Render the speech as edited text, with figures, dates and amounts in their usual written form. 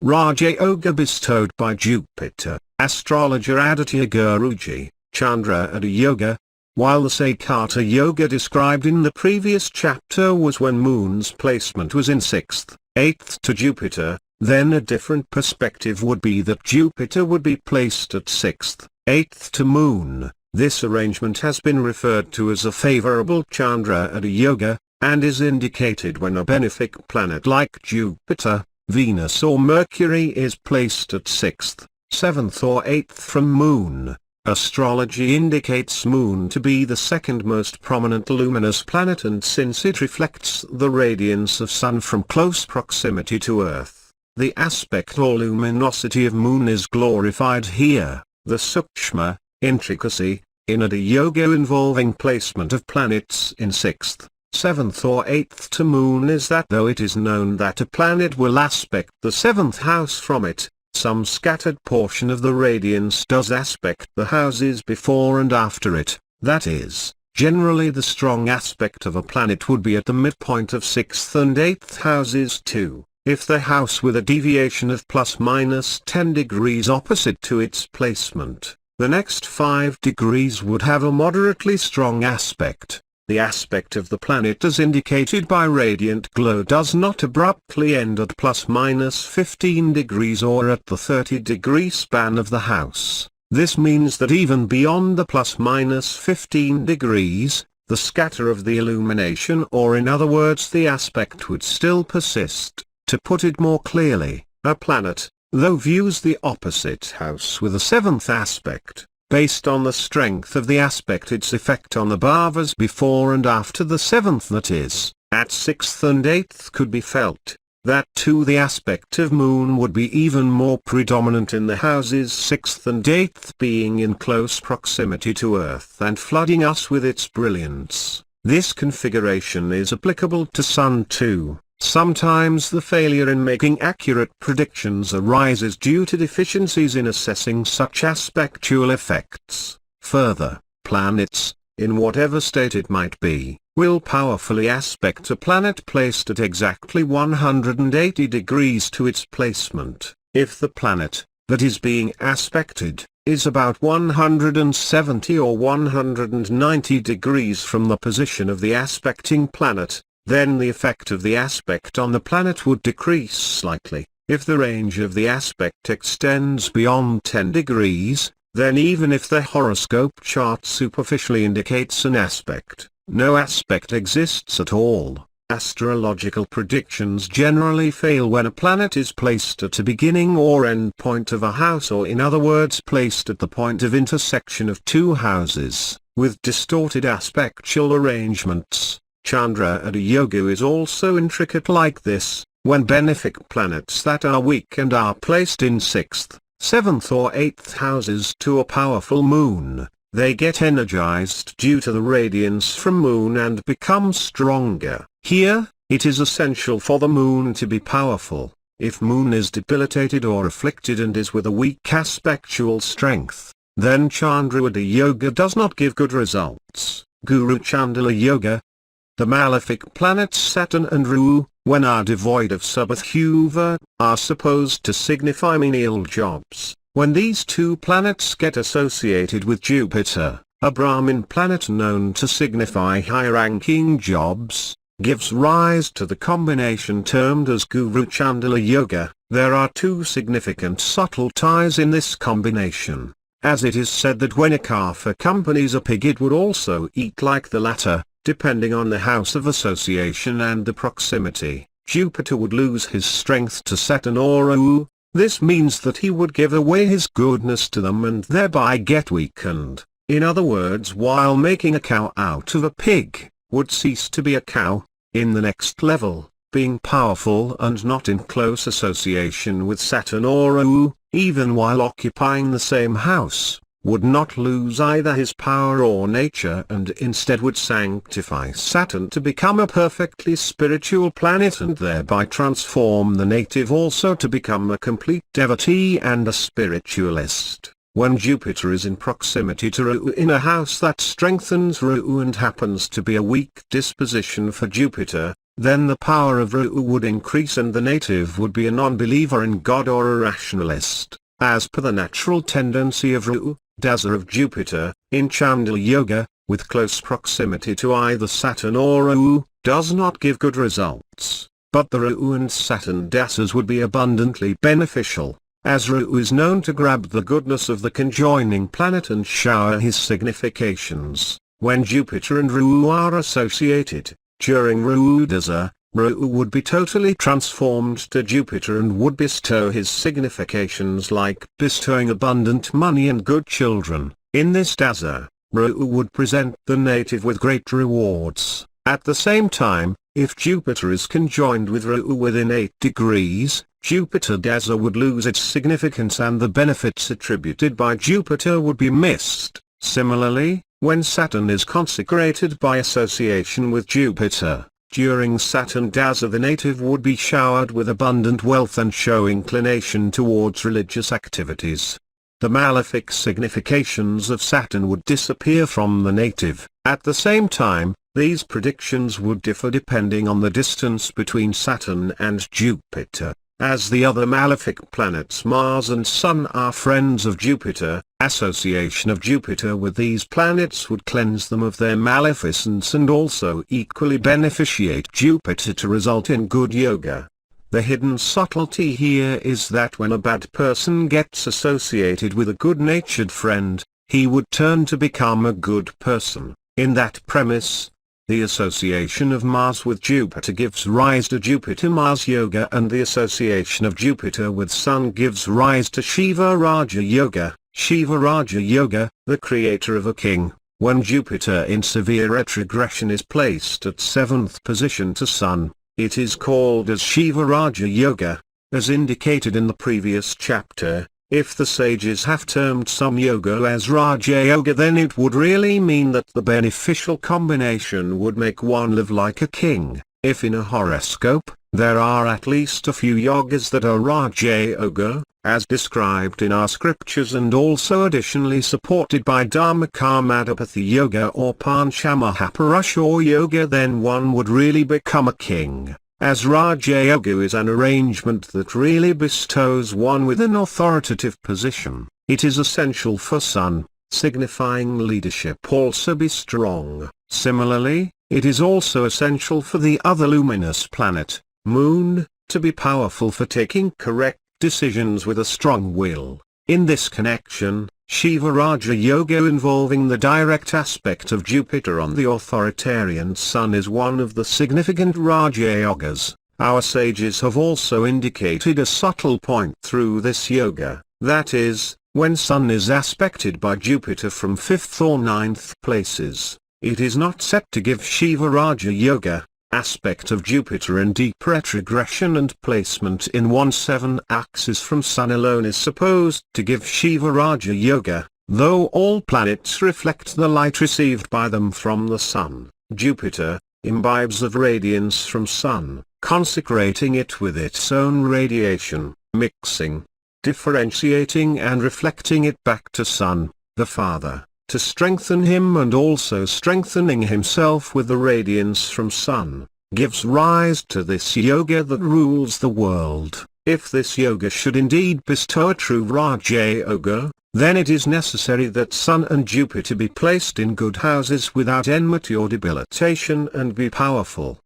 Raja Yoga bestowed by Jupiter, astrologer Aditya Guruji, Chandra Ada Yoga, while the Sakata Yoga described in the previous chapter was when Moon's placement was in 6th, 8th to Jupiter, then a different perspective would be that Jupiter would be placed at 6th, 8th to Moon. This arrangement has been referred to as a favorable Chandra Ada Yoga, and is indicated when a benefic planet like Jupiter, Venus or Mercury is placed at 6th, 7th or 8th from Moon. Astrology indicates Moon to be the second most prominent luminous planet, and since it reflects the radiance of Sun from close proximity to Earth, the aspect or luminosity of Moon is glorified here. The Sukshma, intricacy, in Ada Yoga involving placement of planets in 6th, 7th or 8th to Moon is that though it is known that a planet will aspect the 7th house from it, some scattered portion of the radiance does aspect the houses before and after it. That is, generally the strong aspect of a planet would be at the midpoint of 6th and 8th houses too. If the house with a deviation of ±10 degrees opposite to its placement, the next 5 degrees would have a moderately strong aspect. The aspect of the planet as indicated by radiant glow does not abruptly end at ±15 degrees or at the 30-degree span of the house. This means that even beyond the ±15 degrees, the scatter of the illumination, or in other words the aspect, would still persist. To put it more clearly, a planet, though views the opposite house with a 7th aspect, based on the strength of the aspect, its effect on the bhavas before and after the 7th, that is, at 6th and 8th, could be felt. That too the aspect of Moon would be even more predominant in the houses 6th and 8th being in close proximity to Earth and flooding us with its brilliance. This configuration is applicable to Sun too. Sometimes the failure in making accurate predictions arises due to deficiencies in assessing such aspectual effects. Further, planets, in whatever state it might be, will powerfully aspect a planet placed at exactly 180 degrees to its placement. If the planet, that is being aspected, is about 170 or 190 degrees from the position of the aspecting planet, then the effect of the aspect on the planet would decrease slightly. If the range of the aspect extends beyond 10 degrees, then even if the horoscope chart superficially indicates an aspect, no aspect exists at all. Astrological predictions generally fail when a planet is placed at a beginning or end point of a house, or in other words placed at the point of intersection of two houses, with distorted aspectual arrangements. Chandra Ada Yoga is also intricate like this. When benefic planets that are weak and are placed in 6th, 7th or 8th houses to a powerful Moon, they get energized due to the radiance from Moon and become stronger. Here, it is essential for the Moon to be powerful. If Moon is debilitated or afflicted and is with a weak aspectual strength, then Chandra Ada Yoga does not give good results. Guru Chandala Yoga. The malefic planets Saturn and Rahu, when are devoid of Subadhuva, are supposed to signify menial jobs. When these two planets get associated with Jupiter, a Brahmin planet known to signify high-ranking jobs, gives rise to the combination termed as Guru Chandala Yoga. There are two significant subtle ties in this combination, as it is said that when a calf accompanies a pig it would also eat like the latter. Depending on the house of association and the proximity, Jupiter would lose his strength to Saturn or Rahu. This means that he would give away his goodness to them and thereby get weakened. In other words, while making a cow out of a pig, would cease to be a cow. In the next level, being powerful and not in close association with Saturn or Rahu, even while occupying the same house, would not lose either his power or nature and instead would sanctify Saturn to become a perfectly spiritual planet and thereby transform the native also to become a complete devotee and a spiritualist. When Jupiter is in proximity to Rahu in a house that strengthens Rahu and happens to be a weak disposition for Jupiter, then the power of Rahu would increase and the native would be a non-believer in God or a rationalist, as per the natural tendency of Rahu, Dasa of Jupiter, in Chandala Yoga, with close proximity to either Saturn or Rahu, does not give good results, but the Rahu and Saturn dasas would be abundantly beneficial, as Rahu is known to grab the goodness of the conjoining planet and shower his significations. When Jupiter and Rahu are associated, during Rahu Dasa, Rahu would be totally transformed to Jupiter and would bestow his significations like bestowing abundant money and good children. In this Dasa, Rahu would present the native with great rewards. At the same time, if Jupiter is conjoined with Rahu within 8 degrees, Jupiter Dasa would lose its significance and the benefits attributed by Jupiter would be missed. Similarly, when Saturn is consecrated by association with Jupiter, during Saturn Dasa the native would be showered with abundant wealth and show inclination towards religious activities. The malefic significations of Saturn would disappear from the native. At the same time, these predictions would differ depending on the distance between Saturn and Jupiter. As the other malefic planets Mars and Sun are friends of Jupiter, association of Jupiter with these planets would cleanse them of their maleficence and also equally beneficiate Jupiter to result in good yoga. The hidden subtlety here is that when a bad person gets associated with a good-natured friend, he would turn to become a good person. In that premise, the association of Mars with Jupiter gives rise to Jupiter-Mars Yoga and the association of Jupiter with Sun gives rise to Shiva-Raja Yoga. Shiva-Raja Yoga, the creator of a king, when Jupiter in severe retrogression is placed at 7th position to Sun, it is called as Shiva-Raja Yoga. As indicated in the previous chapter, if the sages have termed some yoga as Raja Yoga, then it would really mean that the beneficial combination would make one live like a king. If in a horoscope, there are at least a few yogas that are Raja Yoga, as described in our scriptures and also additionally supported by Dharmakarmadipathy Yoga or Panchamahaparusha Yoga, then one would really become a king. As Raja Yoga is an arrangement that really bestows one with an authoritative position, it is essential for Sun, signifying leadership, also be strong. Similarly, it is also essential for the other luminous planet, Moon, to be powerful for taking correct decisions with a strong will. In this connection, Shiva-Raja Yoga involving the direct aspect of Jupiter on the authoritarian Sun is one of the significant Raja Yogas. Our sages have also indicated a subtle point through this yoga, that is, when Sun is aspected by Jupiter from 5th or 9th places, it is not set to give Shiva-Raja Yoga. Aspect of Jupiter in deep retrogression and placement in 1/7 axis from Sun alone is supposed to give Shiva-Raja Yoga, though all planets reflect the light received by them from the Sun. Jupiter imbibes of radiance from Sun, consecrating it with its own radiation, mixing, differentiating and reflecting it back to Sun, the Father, to strengthen him and also strengthening himself with the radiance from Sun, gives rise to this yoga that rules the world. If this yoga should indeed bestow a true Raja Yoga, then it is necessary that Sun and Jupiter be placed in good houses without enmity or debilitation and be powerful.